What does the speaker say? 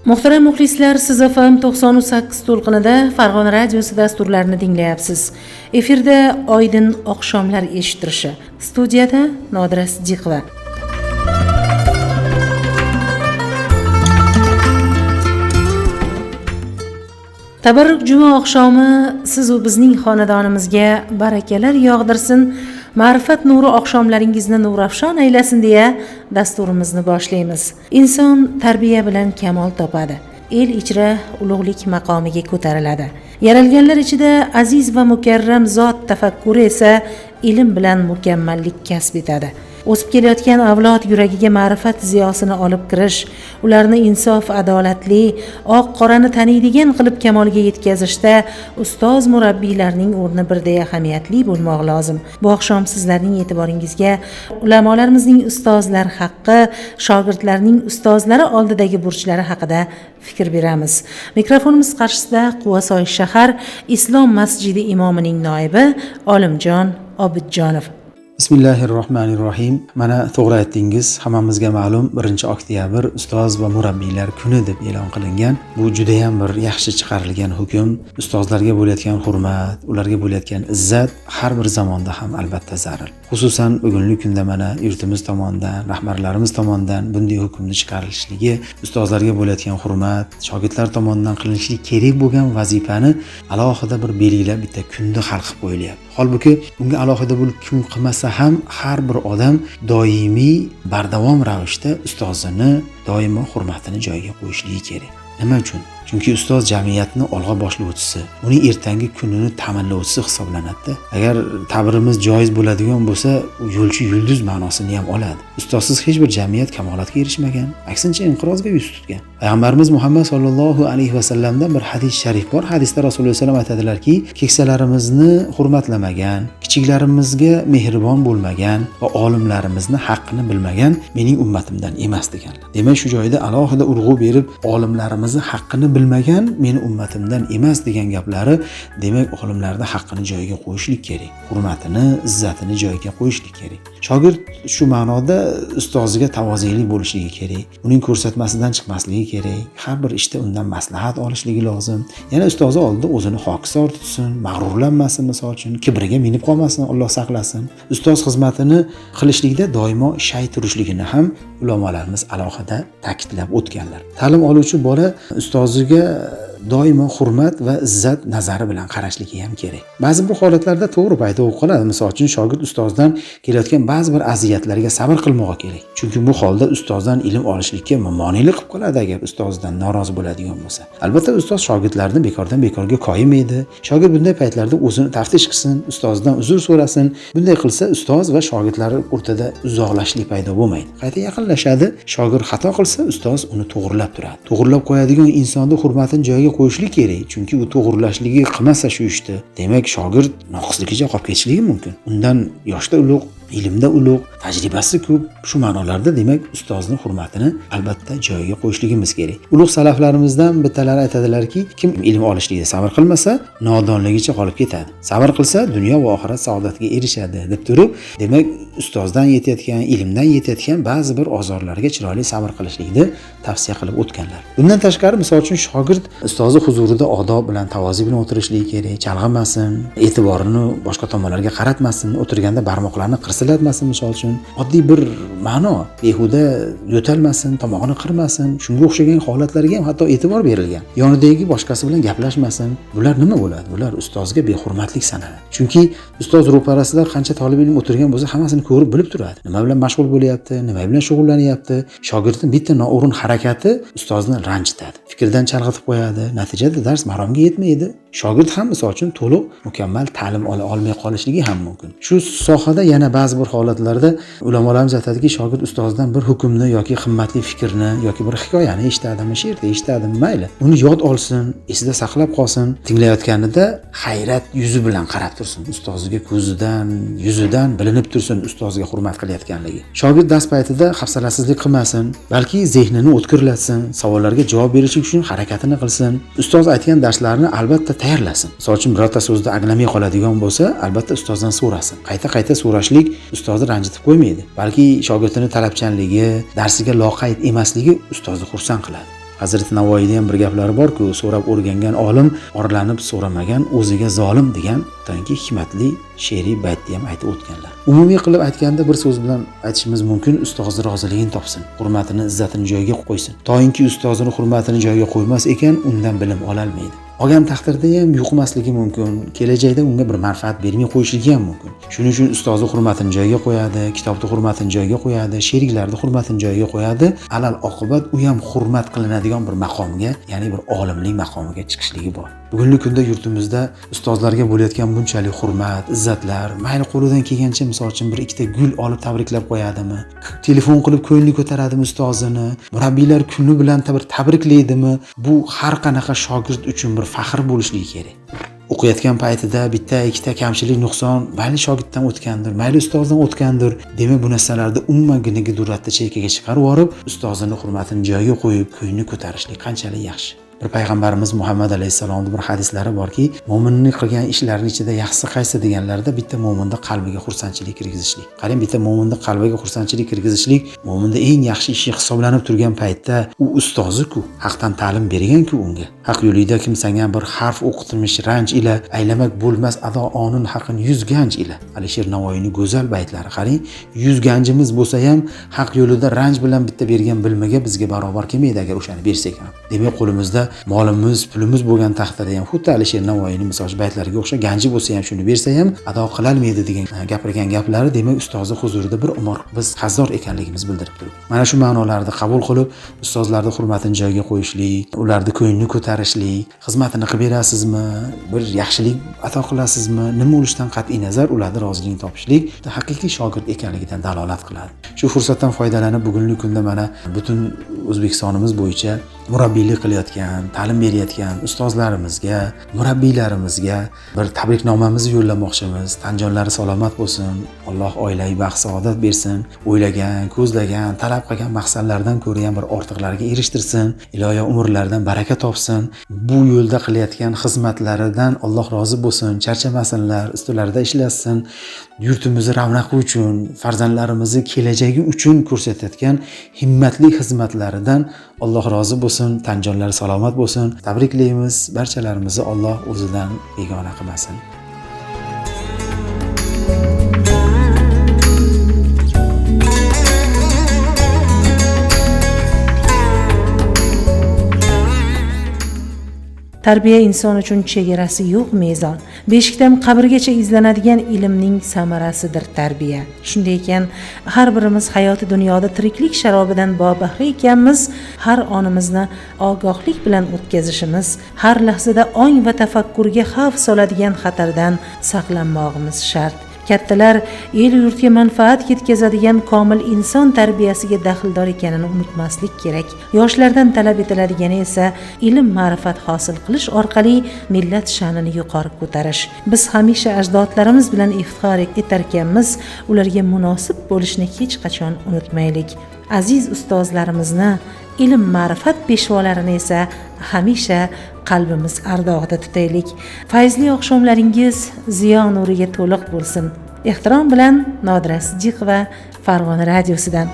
Muhtaram muxlislar, siz FM 98 to'lqinida Farg'ona radiosi dasturlarini tinglayapsiz. Efirda Oydin oqshomlar eshittirishi. Studiyada Nodira Siddiqova. Tabarruk juma oqshomi siz u bizning xonadonimizga barakalar yog'dirsin, ma'rifat nuri oqshomlaringizni nurafshon aylasin deya dasturimizni boshlaymiz. Inson tarbiya bilan kamol topadi. El ichra ulug'lik maqomiga ko'tariladi. Yaralganlar ichida aziz va mukarram zot tafakkuri esa ilm bilan mukammallik kasb etadi. O'sib kelayotgan avlod yuragiga ma'rifat ziyosini olib kirish, ularni insof, adolatli, oq-qorani taniydigan qilib kamolga yetkazishda ustoz murabbiylarning o'rni birday ahamiyatli bo'lmoq lozim. Bu oqshom sizlarning e'tiboringizga ulamolarimizning ustozlar haqqi, shogirdlarning ustozlari oldidagi burchlari haqida fikr beramiz. Mikrofonimiz qarshisida Quvasoy shahar Islom masjidi imomining noibi Olimjon Obidjonov. Bismillahirrohmanirrohim. Mana to'g'ri aytdingiz. Hammamizga ma'lum 1-oktyabr ustoz va murabbiylar kuni deb e'lon qilingan. Bu juda ham bir yaxshi chiqarilgan hukm. Ustozlarga bo'layotgan hurmat, ularga bo'layotgan izzat har bir zamonda ham albatta zarur. Xususan bugungi kunda mana yurtimiz tomonidan, rahbarlarimiz tomonidan bunday hukmni chiqarilishligi, ustozlarga bo'layotgan hurmat, shogirdlar tomonidan qilinishi kerak bo'lgan vazifani alohida bir belgilab bitta kunda hal qilib qo'yilyapti. Holbuki bunga alohida bo'lib kun qilmasa ham har bir odam doimiy bardavom ravishda ustozini doimo hurmatini joyiga qo'yishligi kerak. Nima uchun? Chunki ustoz jamiyatni olg'a boshlovchisi, uning ertangi kunini ta'minlovchisi hisoblanadi. Agar ta'birimiz joiz bo'ladigan bo'lsa, u yo'lchi yulduz ma'nosini ham oladi. Ustozsiz hech bir jamiyat kamolotga erishmagan, aksincha inqirozga yuz tutgan. Payg'ambarimiz Muhammad sallallohu alayhi va sallamdan bir hadis sharif bor. Hadisda Rasululloh sollallohu alayhi vasallam aytadilarki, keksalarimizni hurmatlamagan, kichiklarimizga mehribon bo'lmagan va olimlarimizni haqqini bilmagan mening ummatimdan emas deganlar. Demak, shu joyda alohida urg'u berib, olimlarimizni haqqini bilmagan meni ummatimdan emas degan gaplari, demak olimlarda haqqini joyiga qo'yishlik kerak. Hurmatini, izzatini joyiga qo'yishlik kerak. Shogird shu ma'noda ustoziga tavozeli bo'lishligi kerak. Uning ko'rsatmasidan chiqmasligi kerak. Har bir ishda undan maslahat olishligi lozim. Yana ustozi oldida o'zini hokisor tutsin, mag'rurlanmasin, misol uchun kibriga minib qolmasin, Alloh saqlasin. Ustoz xizmatini qilishlikda doimo shay turishligini ham ulamolarimiz alohida ta'kidlab o'tganlar. Ta'lim oluvchi bola ustoziga doimo hurmat va izzat nazari bilan qarashligi ham kerak. Ba'zi bir holatlarda to'g'ri paydo bo'lib qoladi. Misol uchun shogird ustozdan kelayotgan ba'zi bir aziyatlarga sabr qilmog'i kerak. Chunki bu holda ustozdan ilm olishlikka monelik qilib qoladi agar ustozdan norozi bo'ladigan bo'lsa. Albatta ustoz shogirdlarni bekorga koyimaydi. Shogird bunday paytlarda o'zini taftish qilsin, ustozdan uzr so'rasin. Bunday qilsa ustoz va shogirdlar o'rtada uzoqlashlik paydo bo'lmaydi. Qayta yaqinlashadi. Shogird xato qilsa, ustoz uni to'g'rilab turadi. To'g'rilab qo'yadigan insonni hurmatini joyiga qo'yishlik kerak. Chunki u to'g'rilashligi qilmasa shu ishni, demak shogird noqisligicha qolib ketishligi mumkin. Undan yoshda ulug', ilmda ulug', tajribasi ko'p. Shu ma'nolarda demak ustozni hurmatini albatta joyiga qo'yishligimiz kerak. Ulug' salaflarimizdan bittalari aytadilarki, kim ilm olishlikda sabr qilmasa, nodonligicha qolib ketadi. Sabr qilsa dunyo va oxirat saodatiga erishadi deb turib, demak ustozdan yetayotgan, ilmdan yetayotgan ba'zi bir ozorlarga chiroyli sabr qilishlikni tavsiya qilib o'tganlar. Bundan tashqari misol uchun shogird ustozi huzurida odob bilan, tavozi bilan o'tirishligi kerak, chalg'imasin, e'tiborini boshqa tomonlarga qaratmasin, o'tirganda barmoqlarini qirsilatmasin misol uchun. Oddiy bir ma'no, behuda yo'talmasin, tomog'ini qirmasin. Shunga o'xshagan holatlarga ham hatto e'tibor berilgan. Yonidagi boshqasi bilan gaplashmasin. Bular nima bo'ladi? Bular ustozga behurmatlik sanaladi. Chunki ustoz ro'parasida qancha talab ilm o'tirgan bo'lsa, hammasini ko'rib bilib turadi. Nima bilan mashg'ul bo'lyapti, nima bilan shug'ullanyapti. Shogirdning bitta noo'rin harakati ustozni ranjitadi. Fikrdan chalg'itib qo'yadi. Natijada dars maromga yetmaydi. Shogird ham misol uchun to'liq mukammal ta'lim ola olmay qolishligi ham mumkin. Shu sohada yana ba'zi bir holatlarda ulamolarimiz aytadiki, shogird ustozdan bir hukmni yoki qimmatli fikrni yoki bir hikoyani eshitadimi, she'rni eshitadimi, mayli. Uni yod olsin, esida saqlab qolsin. Tinglayotganida hayrat yuzi bilan qarab tursin. Ustoziga ko'zidan, yuzidan bilinib tursin ustoziga hurmat qilayotganligi. Shogird dars paytida hafsalasizlik qilmasin, balki zehnini o'tkirlatsin, savollarga javob berish uchun harakatini qilsin. Ustoz aytgan darslarni albatta tayyorlasin. Misol uchun birorta so'zda anglamay qoladigan bo'lsa, albatta ustozdan so'rasin. Qayta so'rashlik ustozni ranjitib qo'ymaydi. Balki shogirdini talabchanligi, darsiga loqayd emasligi ustozni xursand qiladi. Hazrati Navoiyda ham bir gaplari bor-ku, so'rab o'rgangan olim orlanib so'ramagan o'ziga zolim degan tanki hikmatli she'riy baytni ham aytib o'tganlar. Umumiy qilib aytganda bir so'z bilan aytishimiz mumkin, ustozni roziligini topsin, hurmatini, izzatini joyiga qo'ysin. Toyinki ustozini hurmatini joyiga qo'ymas ekan, undan bilim ololmaydi. Olgan taqdirda ham yuqmasligi mumkin, kelajakda unga bir manfaat bermay qo'yishligi ham mumkin. Shuning uchun ustozni hurmatini joyiga qo'yadi, kitobni hurmatini joyiga qo'yadi, sheriklarni hurmatini joyiga qo'yadi. Alal oqibat u ham hurmat qilinadigan bir maqomga, ya'ni bir olimlik maqomiga chiqishligi bor. Bugungi kunda yurtimizda ustozlarga bo'layotgan bunchalik hurmat, izzatlar, mayli qo'lidan kelgancha misol uchun bir ikkita gul olib tabriklab qo'yadimi? Telefon qilib ko'ngli ko'taradimi ustozini? Murabbiylar kuni bilan tabriklaydimi? Bu har qanaqa shogird uchun bir faxr bo'lishligi kerak. O'qiyotgan paytida bitta ikkita kamchilik nuqson mayli shogirddan o'tgandir, mayli ustozdan o'tgandir, demak bu narsalarni umummaginiga durratda chekkaga chiqarib yorib, ustozini hurmatini joyiga qo'yib, ko'ngli ko'tarishlik qanchalik yaxshi. Bir payg'ambarimiz Muhammad alayhisalomning bir hadislari borki, mo'minning qilgan ishlarining ichida yaxshisi qaysi deganlarda bitta mo'minda qalbiga xursandchilik kirgizishlik. Qarang, bitta mo'minda qalbiga xursandchilik kirgizishlik mo'minda eng yaxshi ishi hisoblanib turgan paytda u ustozi-ku, haqdan ta'lim bergan-ku unga. Haq yo'lida kim senga bir harf o'qitmish ranj ila aylamak bo'lmas ado onun haqin 100 ganj ila. Alisher Navoiyning go'zal baytlari. Qarang, 100 ganjimiz bo'lsa ham haq yo'lida ranj bilan bitta bergan bilmaga bizga barobar kelmaydi agar o'shani bersak ham. Demak, qo'limizda molimiz, pulimiz bo'lgan taqdirda ham xuddi Alisher Navoiyning misol baytlariga o'xshab ganji bo'lsa ham shuni bersa ham ado qilolmaydi degan gapirgan gaplari, demak ustozi huzurida bir umr biz qazdor ekanligimizni bildirib turibdi. Mana shu ma'nolarni qabul qilib, ustozlarning hurmatini joyiga qo'yishlik, ularni ko'nglini ko'tarishlik, xizmatini qilib berasizmi, bir yaxshilik ato qilasizmi, nima bo'lishidan qat'iy nazar ularning roziligini topishlik haqiqiy shogird ekanligidan dalolat qiladi. Shu fursatdan foydalanib bugungi kunda mana butun O'zbekistonimiz bo'yicha murabbiylik qilayotgan, ta'lim berayotgan ustozlarimizga, murabbiylarimizga bir tabriknomamizni yo'llamoqchimiz. Tanjonlari salomat bo'lsin. Alloh oilaviy baxt saodat bersin. O'ylagan, ko'zlagan, talab qilgan maqsadlardan ko'ra ham bir ortiqlarga erishtirsin. Ilohiy umrlaridan baraka topsin. Bu yo'lda qilayotgan xizmatlaridan Alloh rozi bo'lsin. Charchamasinlar, ustilarida ishlatsin. Yurtimizni ravnaqi uchun, farzandlarimizni kelajagi uchun ko'rsatayotgan himmatli xizmatlaridan Alloh rozi bo'lsin, tanjonlari salomat bo'lsin. Tabriklaymiz, barchalarimizni Alloh o'zidan begona qilmasin. Tarbiya inson uchun chegarasi yo'q mezon. Beshikdan qabrgacha izlanadigan ilmning samarasidir tarbiya. Shunday ekan, har birimiz hayoti dunyoda tiriklik sharobidan bobahra ekanmiz, har onimizni ogohlik bilan o'tkazishimiz, har lahzada ong va tafakkurga xavf soladigan xatardan saqlanmog'imiz shart. Kattalar el yurtga manfaat yetkazadigan komil inson tarbiyasiga daxldor ekanini unutmaslik kerak. Yoshlardan talab etiladigani esa ilm ma'rifat hosil qilish orqali millat sha'nini yuqori ko'tarish. Biz hamisha ajdodlarimiz bilan iftixor etarkanmiz, ularga munosib bo'lishni hech qachon unutmaylik. Aziz ustozlarimizni, ilm ma'rifat peshvolarini esa hamisha qalbimiz ardog'ida tutaylik. Fayzli oqshomlaringiz ziyo nuriga to'liq bo'lsin. Ehtirom bilan Nodira Siddiqova, Farg'ona radiosidan.